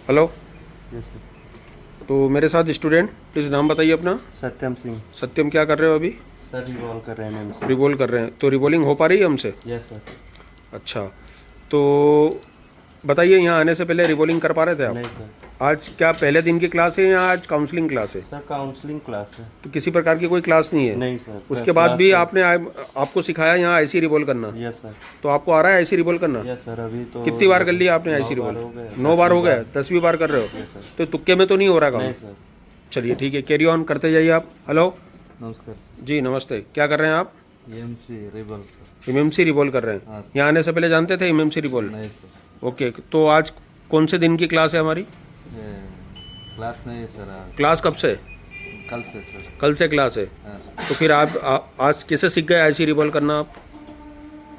Hello. Yes sir. तो मेरे साथ स्टूडेंट, प्लीज़ नाम बताइए अपना। सत्यम सिंह। सत्यम, क्या कर रहे हो अभी? सर रिवॉल्व कर रहे हैं मैम से। रिवोल्व कर रहे हैं, तो रिवोलिंग हो पा रही है हमसे? Yes sir. अच्छा, तो बताइए, यहाँ आने से पहले रिवोलिंग कर पा रहे थे आप? नहीं सर। आज क्या पहले दिन की क्लास है या आज काउंसलिंग क्लास है? सर काउंसलिंग क्लास है। तो किसी प्रकार की कोई क्लास नहीं है? नहीं सर। उसके बाद क्लास भी है। आपने आपको सिखाया यहाँ आईसी रिवोल्व करना? Yes sir. तो आपको आ रहा है आईसी रिवोल्व करना? Yes sir. अभी तो कितनी बार कर लिया आपने आईसी 9 बार रिवोल्व? हो गए। 9 बार हो 10वीं गया, 10वीं बार कर रहे हो? Yes sir. तो तुक्के में तो नहीं हो रहा काम? नहीं सर। चलिए ठीक है, कैरी ऑन करते जाइए आप। हेलो नमस्कार सर। जी, नमस्ते। क्या कर रहे हैं आप? MC revolve sir. MMC revolve कर रहे हैं? हाँ सर। यहाँ आने से पहले जानते थे एमएमसी रिवोल्व? नहीं सर। ओके, तो आज कौन से दिन की क्लास है हमारी? ये क्लास नहीं है सर। क्लास कब से? कल से सर। कल से क्लास है। हाँ तो फिर आप आज कैसे सीख गए आईसी रिवोल्व करना आप?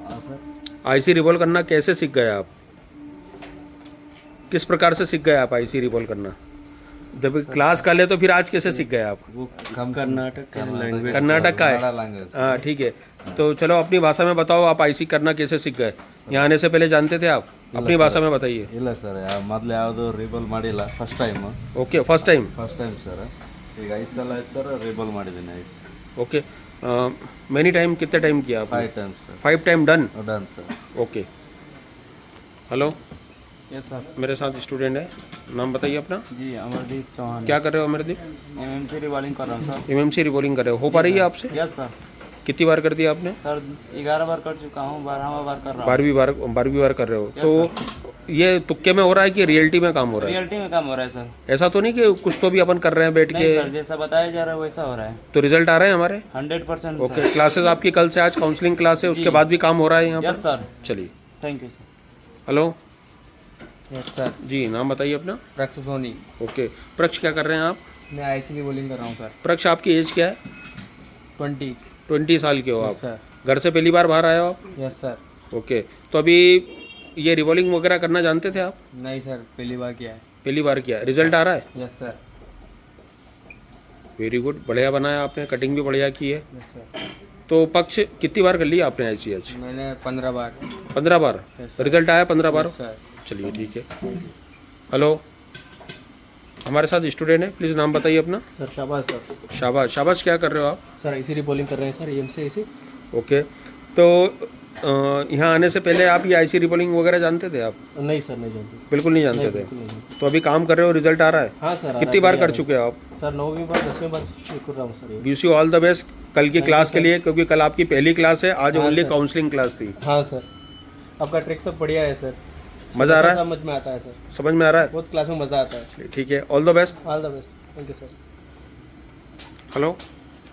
सर। आईसी रिवोल्व करना कैसे सीख गए आप? किस प्रकार से सीख गए आप आईसी रिवोल्व करना? जब क्लास कल है तो फिर आज कैसे सीख गए आप? वो कर्नाटक का लैंग्वेज। कर्नाटक का है? लैंग्वेज। हाँ ठीक है, तो चलो अपनी भाषा में बताओ, आप आईसी करना कैसे सीख गए? यहाँ आने से पहले जानते थे आप? अपनी भाषा में बताइए। ಇಲ್ಲ ಸರ್, ಮೊದಲು ಯಾವುದು ರಿಬಲ್ ಮಾಡಿಲ್ಲ, first time. Okay, first time. Sir. ಈಗ 5 ಸಲ ಆಯ್ತು ಸರ್ ರಿಬಲ್ ಮಾಡಿದ್ದೀನಿ. 5 ओके, मैनी टाइम, कितने टाइम किया आप? 5 times sir. 5 time done? Done sir. Okay. Hello, yes sir. मेरे साथ स्टूडेंट है, नाम बताइए अपना। जी अमरदीप चौहान। क्या कर रहे हो अमरदीप? एमएमसी रिवॉल्विंग कर रहा हूँ सर। एमएमसी रिवोलिंग कर रहे हो पा रही है आपसे? Yes sir. कितनी बार कर दिया आपने? सर 11 बार कर चुका हूँ, 12वां बार कर रहा हूँ। 12वीं बार कर रहे हो? तो ये तुक्के में हो रहा है कि रियलिटी में काम हो रहा है? रियलिटी में काम हो रहा है सर। ऐसा तो नहीं कि कुछ तो भी अपन कर रहे हैं बैठ के? नहीं सर, जैसा बताया जा रहा है वैसा हो रहा है। तो रिजल्ट आ रहे हैं हमारे? 100%। ओके, क्लासेस आपकी कल से आज काउंसलिंग क्लास है, उसके बाद भी काम हो रहा है यहाँ यस पर? सर। चलिए, thank you sir. Hello yes sir. जी, नाम बताइए अपना। प्रक्ष सोनी। ओके, प्रक्ष क्या कर रहे हैं आप? मैं आईसी बॉलिंग कर रहा हूँ सर। प्रक्ष, आपकी एज क्या है? 20। 20 साल के हो आप? सर। घर से पहली बार बाहर आए हो आप? Yes sir. ओके, तो अभी ये रिवॉल्विंग वगैरह करना जानते थे आप? नहीं सर, पहली बार किया है। पहली बार किया? रिजल्ट आ रहा है? Yes sir. वेरी गुड, बढ़िया बनाया आपने, कटिंग भी बढ़िया की है। Yes sir. तो पक्ष कितनी बार कर लिया आपने ऐसी आज? मैंने 15 बार। 15 बार? Yes, sir. रिजल्ट आया 15 बार? Yes sir. चलिए ठीक है। हेलो, हमारे साथ स्टूडेंट है, प्लीज़ नाम बताइए अपना। सर शाबाश सर। शाबाश। शाबाश, क्या कर रहे हो आप? सर इसी बॉलिंग कर रहे हैं सर, एम से इसी। ओके, तो यहाँ आने से पहले आप ये आईसी रिबॉलिंग वगैरह जानते थे आप? नहीं सर, नहीं जानते। बिल्कुल नहीं जानते थे? बिल्कुल नहीं जानते। तो अभी काम कर रहे हो, रिजल्ट आ रहा है? हाँ सर। कितनी बार कर चुके हो आप? सर 9वीं बार 10वीं बार शुक्र रहा हूँ सर ये। Wish you all the best कल की क्लास के लिए, क्योंकि कल आपकी पहली क्लास है, आज हाँ, ओनली सर। काउंसलिंग क्लास थी। हाँ सर, आपका ट्रिक सब बढ़िया है सर। मज़ा आ रहा है? समझ में आता है सर, समझ में आ रहा है? बहुत क्लास में मज़ा आता है। चलिए ठीक है, all the best. All the best, thank you sir. Hello,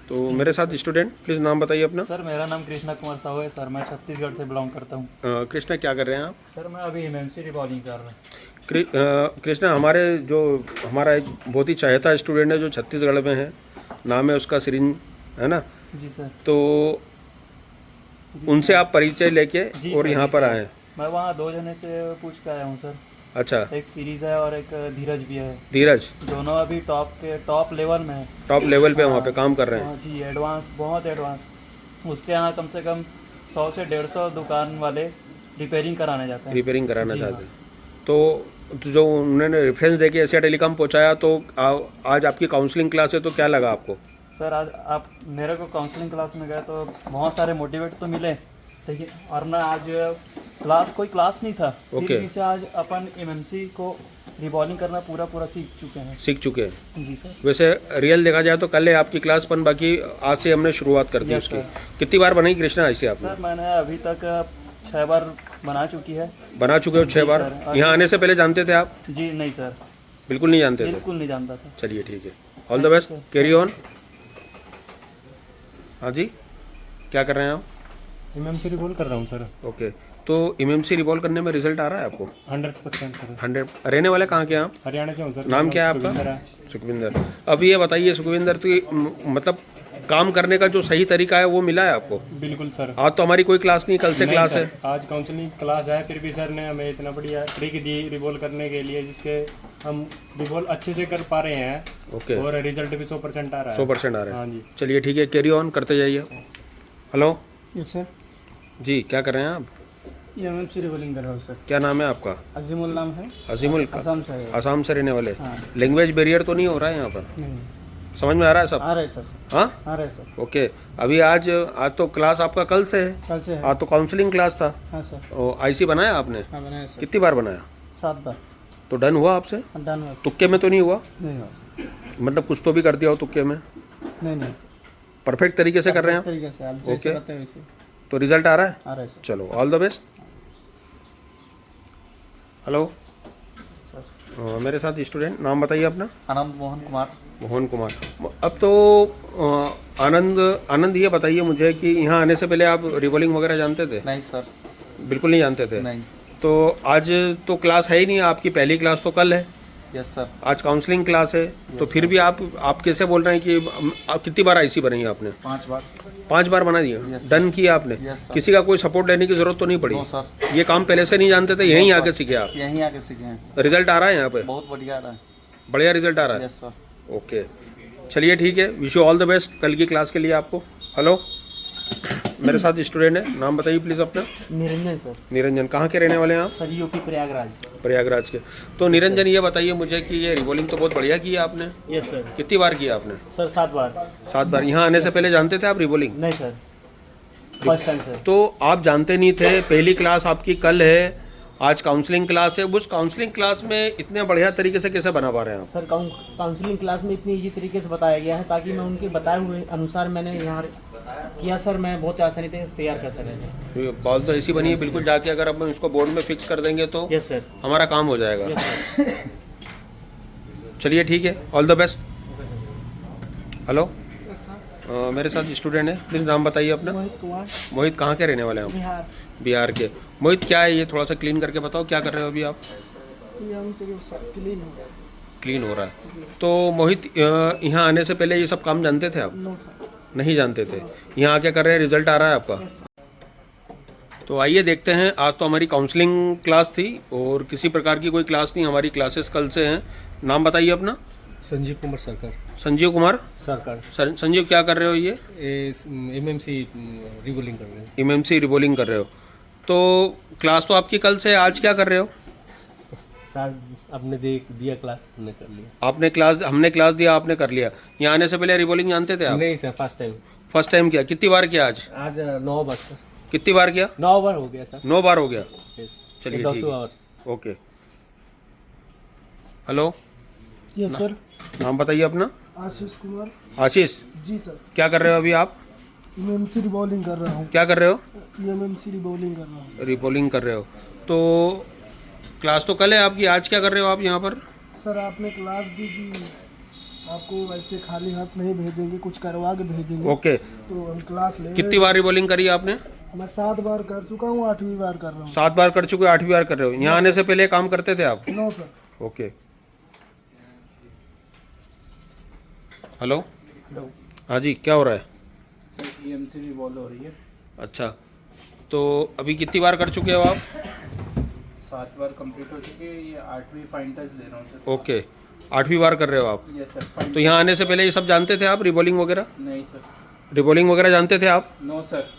तो मेरे साथ स्टूडेंट, प्लीज़ नाम बताइए अपना। सर मेरा नाम कृष्णा कुमार साहू है सर, मैं छत्तीसगढ़ से बिलोंग करता हूँ। कृष्णा, क्या कर रहे हैं आप? सर मैं अभी एमएमसी रिवॉल्विंग कर रहा हूँ। कृष्णा, हमारा एक बहुत ही चाहता स्टूडेंट है जो छत्तीसगढ़ में है, नाम है उसका सिरिंज, है ना? जी सर। तो उनसे आप परिचय लेके जी और सर, यहाँ जी पर सर। आए हैं? मैं वहाँ 2 जने से पूछ के आया हूँ सर। अच्छा, एक सीरीज है और एक धीरज भी है। धीरज दोनों अभी टॉप लेवल में है। टॉप लेवल पे वहाँ पे काम कर रहे हैं? हाँ जी, एडवांस, बहुत एडवांस। उसके यहाँ कम से कम 100 से 150 दुकान वाले रिपेयरिंग कराने जाते हैं। रिपेयरिंग कराना जी चाहते हैं? तो जो उन्होंने रेफरेंस देके एशिया टेलीकॉम पहुँचाया, तो आज आपकी काउंसलिंग क्लास है, तो क्या लगा आपको? सर आज आप मेरे को काउंसलिंग क्लास में गए तो बहुत सारे मोटिवेट तो मिले, ठीक है। और ना आज कोई क्लास नहीं था, ओके। फिर भी से आज अपन एमएमसी को रिवॉल्विंग करना पूरा सीख चुके हैं। सीख चुके हैं? जी सर। वैसे रियल देखा जाए तो कल है आपकी क्लास, पर बाकी आज से हमने शुरुआत कर दी Yes, उसकी। sir. कितनी बार बनाई कृष्णा ऐसे आपने? सर मैंने अभी तक 6 बार बना चुकी है। बना चुके हो 6 जी, बार? सर। यहाँ आने से पहले जानते थे आप? जी नहीं सर, बिल्कुल नहीं जानते थे? बिल्कुल नहीं जानता था। चलिए ठीक है, all the best, carry on. हाँ जी, क्या कर रहे हैं आप? एमएमसी रिवॉल्व कर रहा हूँ सर। ओके, तो एमएमसी रिवॉल्व करने में रिजल्ट आ रहा है आपको? 100% सर। 100? रहने वाले कहाँ के हैं आप? हरियाणा से हूँ सर। नाम क्या है आपका? सुखविंदर। अब ये बताइए सुखविंदर, तो मतलब काम करने का जो सही तरीका है वो मिला है आपको? बिल्कुल सर। आज तो हमारी कोई क्लास नहीं, कल से क्लास है। आज काउंसलिंग क्लास है, फिर भी सर ने हमें इतना बढ़िया ट्रिक दी रिवॉल्व करने के लिए, जिसके हम रिवॉल्व अच्छे से कर पा रहे हैं। ओके, और रिजल्ट भी 100% आ रहा है। 100% आ रहे हाँ हैं? जी। चलिए ठीक है, कैरी ऑन करते जाइए। Hello yes sir. जी, क्या कर रहे हैं आप? एमएमसी रिवॉल्विंग कर रहा हूँ सर। क्या नाम है आपका? अजीमुल नाम है। अजीमुल। असम से है। आसाम से रहने वाले। हाँ। लैंग्वेज बैरियर तो नहीं हो रहा है यहाँ पर? नहीं, समझ में आ रहा है सब? आ रहे सर। हाँ आ रहे सर। ओके। अभी आज तो क्लास आपका कल से है? कल से है। आज तो काउंसलिंग क्लास था। हाँ सर। आईसी बनाया आपने? हाँ बनाया सर। कितनी बार बनाया? 7 बार। तो डन हुआ आपसे? डन हुआ सर। तुक्के में तो नहीं हुआ? नहीं हुआ। मतलब कुछ तो भी कर दिया हो तुक्के में? नहीं नहीं सर। परफेक्ट तरीके से कर रहे हैं आप? तरीके से आप ओके। जैसे बताते हैं वैसे तो रिजल्ट आ रहा है? आ रहा है सर। चलो ऑल द बेस्ट। हेलो मेरे साथ स्टूडेंट, नाम बताइए अपना। आनंद मोहन कुमार। मोहन कुमार। अब तो आनंद ये बताइए मुझे कि यहाँ आने से पहले आप रिवॉल्विंग वगैरह जानते थे? नहीं सर। बिल्कुल नहीं जानते थे? नहीं। तो आज तो क्लास है ही नहीं, आपकी पहली क्लास तो कल है। Yes sir. आज काउंसलिंग क्लास है, तो फिर भी आप कैसे बोल रहे हैं कि आप कितनी बार आईसी बनाई है आपने? 5 बार। 5 बार बना दिया? Yes, डन किया आपने? Yes, sir. किसी का कोई सपोर्ट लेने की जरूरत तो नहीं पड़ी? No sir. ये काम पहले से नहीं जानते थे, यहीं आके सीखे आप? यहीं आके सीखे हैं। रिजल्ट आ रहा है यहाँ पे? बहुत बढ़िया रहा है। बढ़िया रिजल्ट आ रहा है? Yes sir. ओके चलिए ठीक है, wish you all the best कल की क्लास के लिए आपको। हेलो मेरे साथ स्टूडेंट है, नाम बताइए प्लीज़ अपना। निरंजन सर। निरंजन, कहाँ के रहने वाले हैं आप? Sir UP Prayagraj. प्रयागराज के। तो निरंजन ये बताइए मुझे कि ये रिवॉल्विंग तो बहुत बढ़िया की है आपने। Yes sir. कितनी बार किया आपने? सर 7 बार। 7 बार। यहाँ आने से पहले जानते थे आप रिवॉल्विंग? नहीं सर, फर्स्ट टाइम सर। तो आप जानते नहीं थे, पहली क्लास आपकी कल है, आज काउंसलिंग क्लास है। उस काउंसलिंग क्लास में इतने बढ़िया तरीके से कैसे बना पा रहे हैं आप? सर काउंसलिंग क्लास में इतनी इजी तरीके से बताया गया है ताकि मैं उनके बताए हुए अनुसार मैंने यहाँ किया सर। मैं बहुत आसानी से तैयार कर सकें। ये बॉल तो ऐसी बनी है बिल्कुल, जाके अगर हम इसको बोर्ड में फिक्स कर देंगे तो यस सर। हमारा काम हो जाएगा। Yes sir. चलिए ठीक है, ऑल द बेस्ट। हेलो मेरे साथ स्टूडेंट है, प्लीज़ नाम बताइए अपना। मोहित कुमार। मोहित, कहाँ के रहने वाले हैं आप? बिहार। बिहार के। मोहित क्या है ये, थोड़ा सा क्लीन करके बताओ, क्या कर रहे हो अभी आप? क्लीन हो गया। क्लीन हो रहा है। तो मोहित यहाँ आने से पहले ये सब काम जानते थे आप? No sir. नहीं जानते थे। यहाँ आके कर रहे हैं, रिजल्ट आ रहा है आपका? तो आइए देखते हैं। आज तो हमारी काउंसलिंग क्लास थी और किसी प्रकार की कोई क्लास नहीं, हमारी क्लासेस कल से हैं। नाम बताइए अपना। संजीव कुमार सरकार। संजीव कुमार सरकार। संजीव क्या कर रहे हो ये? एमएमसी रिवॉल्विंग कर रहे हैं। एमएमसी रिवॉल्विंग कर रहे हो। तो क्लास तो आपकी कल से है, आज क्या कर रहे हो? सर आपने दिया क्लास, हमने कर लिया। हमने क्लास दिया, आपने कर लिया। यहाँ आने से पहले रिवॉल्विंग जानते थे आप? नहीं sir, first time. First time किया? कितनी बार किया आज? आज 9 बार सर। कितनी बार किया? 9 बार हो गया सर। 9 बार हो गया। यस। चलिए 10 ठीक है। Hours. Okay. Hello yes sir. नाम बताइए अपना। आशीष कुमार। आशीष, जी सर। क्या कर रहे हो अभी आप? एमएमसी रिवॉल्विंग कर रहा हूँ। क्या कर रहे हो? एमएमसी रिवॉल्विंग कर रहा हूँ। रिवॉल्विंग कर रहे हो। तो क्लास तो कल है आपकी, आज क्या कर रहे हो आप यहाँ पर? सर आपने क्लास दी कि आपको वैसे खाली हाथ नहीं भेजेंगे, कुछ करवा के भेजेंगे। ओके। तो हम क्लास ले कितनी बार रिवॉल्विंग करी आपने? मैं 7 बार कर चुका हूँ, 8वीं बार कर रहा हूँ। 7 बार कर चुके, 8वीं बार कर रहे हो। यहाँ आने से पहले काम करते थे आप? No sir. Okay. Hello hello हाँ जी, क्या हो रहा है? सर एमएमसी रिवॉल्व हो रही है। अच्छा, तो अभी कितनी बार कर चुके हो आप? 7 बार कंप्लीट हो चुकी है, ये 8वीं फाइन टच दे रहा हूँ सर। ओके, 8वीं बार कर रहे हो आप? Yes sir. तो यहाँ आने से पहले ये सब जानते थे आप, रिवॉल्विंग वगैरह? नहीं सर। रिवॉल्विंग वगैरह जानते थे आप? No sir.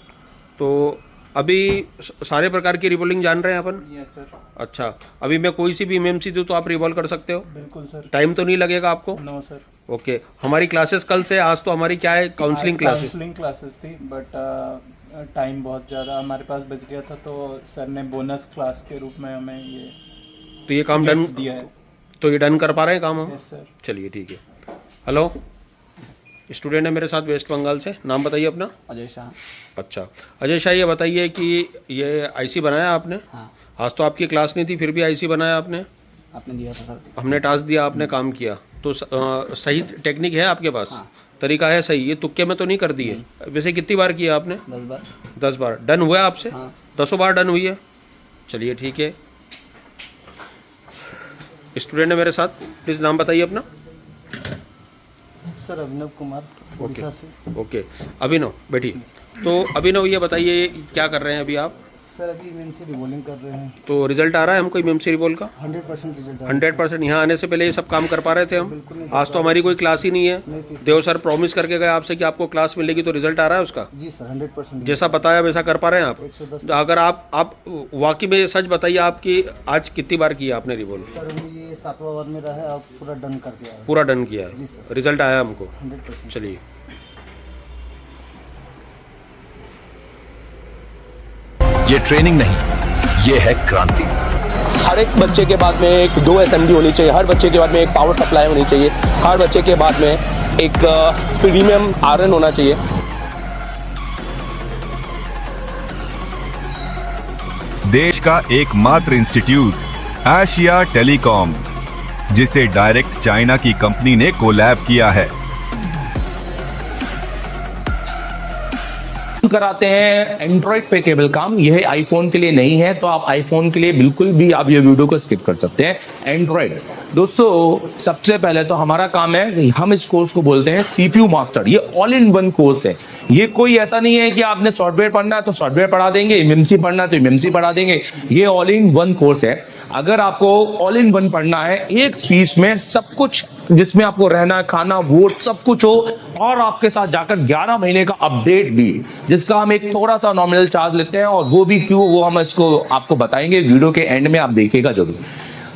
तो अभी सारे प्रकार की रिवॉल्विंग जान रहे हैं अपन? Yes sir. अच्छा, अभी मैं कोई सी भी एमएमसी दूँ तो आप रिवॉल्व कर सकते हो? बिल्कुल सर। टाइम तो नहीं लगेगा आपको? No sir. ओके। हमारी क्लासेस कल से, आज तो हमारी क्या है, काउंसलिंग क्लासेस। काउंसलिंग क्लासेस थी बट टाइम बहुत ज़्यादा हमारे पास बच गया था, तो सर ने बोनस क्लास के रूप में हमें ये तो ये काम डन दिया है। तो ये डन कर पा रहे हैं काम हम? Yes sir. चलिए ठीक है। हेलो स्टूडेंट है मेरे साथ वेस्ट बंगाल से, नाम बताइए अपना। अजय शाह। अच्छा अजय शाह, ये बताइए कि ये आईसी बनाया आपने? हाँ। आज तो आपकी क्लास नहीं थी, फिर भी आईसी बनाया आपने? आपने दिया था सर। हमने टास्क दिया, आपने काम किया, तो सही टेक्निक है आपके पास? हाँ। तरीका है सही, ये तुक्के में तो नहीं कर दिए? वैसे कितनी बार किया आपने? 10 बार। 10 बार। डन हुआ आपसे? हाँ। 10 बार डन हुई है। चलिए ठीक है। स्टूडेंट है मेरे साथ, प्लीज़ नाम बताइए अपना। सर अभिनव कुमार, उड़ीसा से। ओके, अभिनव बैठिए। तो अभिनव ये बताइए क्या कर रहे हैं अभी आप? सर अभी एमएमसी रिबोलिंग कर रहे हैं। तो रिजल्ट आ रहा है हमको एमएमसी रिबोल का? 100% रिजल्ट आ रहा 100%। यहाँ आने से पहले ये सब काम कर पा रहे थे हम? आज तो हमारी कोई क्लास ही नहीं है। देव सर प्रॉमिस करके गए आपसे कि आपको क्लास मिलेगी, तो रिजल्ट आ रहा है उसका? है। जी सर 100%। जैसा बताया वैसा कर पा रहे हैं आप? 110। अगर आप वाकई में सच बताइए, आपकी आज कितनी बार किया आपने रिबोल? सर ये 7वां बार मेरा है, आप पूरा डन करके आए। पूरा डन किया जी है, सर। रिजल्ट आया हमको? 100%। चलिए। ये ट्रेनिंग नहीं, ये है क्रांति। हर एक बच्चे के बाद में एक 2 असेंबली होनी चाहिए, हर बच्चे के बाद में एक पावर सप्लाई होनी चाहिए, हर बच्चे के बाद में एक प्रीमियम आयरन होना चाहिए। देश का एकमात्र इंस्टीट्यूट एशिया टेलीकॉम, जिसे डायरेक्ट चाइना की कंपनी ने कोलैब किया है। कराते हैं एंड्रॉइड पे केबल काम, यह आईफोन के लिए नहीं है, तो आप आईफोन के लिए बिल्कुल भी आप ये वीडियो को स्किप कर सकते हैं। एंड्रॉइड दोस्तों, सबसे पहले तो हमारा काम है, हम इस कोर्स को बोलते हैं सीपीयू मास्टर। ये ऑल इन वन कोर्स है। ये कोई ऐसा नहीं है कि आपने सॉफ्टवेयर पढ़ना है तो सॉफ्टवेयर पढ़ा देंगे, एमएमसी पढ़ना है तो एमएमसी पढ़ा देंगे। ये ऑल इन वन कोर्स है। अगर आपको ऑल इन वन पढ़ना है, एक फीस में सब कुछ, जिसमें आपको रहना, खाना, वोट सब कुछ हो, और आपके साथ जाकर 11 महीने का अपडेट भी, जिसका हम एक थोड़ा सा नॉमिनल चार्ज लेते हैं, और वो भी क्यों, वो हम इसको आपको बताएंगे वीडियो के एंड में, आप देखिएगा जरूर।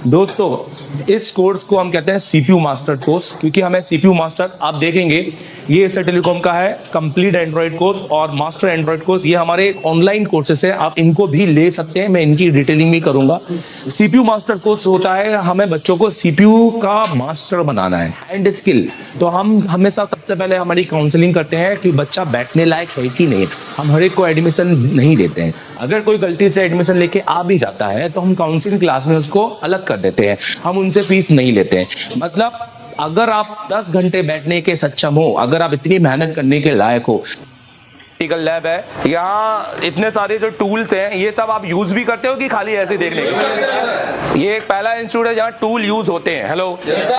दोस्तों, इस कोर्स को हम कहते हैं सीपीयू मास्टर कोर्स, क्योंकि हमें सीपीयू मास्टर, आप देखेंगे ये एशिया टेलीकॉम का है कंप्लीट एंड्रॉइड कोर्स और मास्टर एंड्रॉइड कोर्स। ये हमारे ऑनलाइन कोर्सेस है, आप इनको भी ले सकते हैं, मैं इनकी डिटेलिंग भी करूंगा। सीपीयू मास्टर कोर्स होता है, हमें बच्चों को सीपीयू का मास्टर बनाना है एंड स्किल। तो हम हमेशा सबसे पहले हमारी काउंसलिंग करते हैं कि बच्चा बैठने लायक है कि नहीं। हम हर एक को एडमिशन नहीं देते हैं। अगर कोई गलती से एडमिशन लेके आ भी जाता है तो हम काउंसलिंग क्लास में उसको अलग कर देते हैं, हम उनसे फीस नहीं लेते हैं। मतलब अगर आप 10 घंटे बैठने के सक्षम हो, अगर आप इतनी मेहनत करने के लायक हो, प्रैक्टिकल लैब है, यहाँ इतने सारे जो टूल्स हैं, ये सब आप यूज भी करते हो कि खाली ऐसे देखने के? ये एक पहला इंस्टीट्यूट है जहाँ टूल यूज होते हैं। हेलो।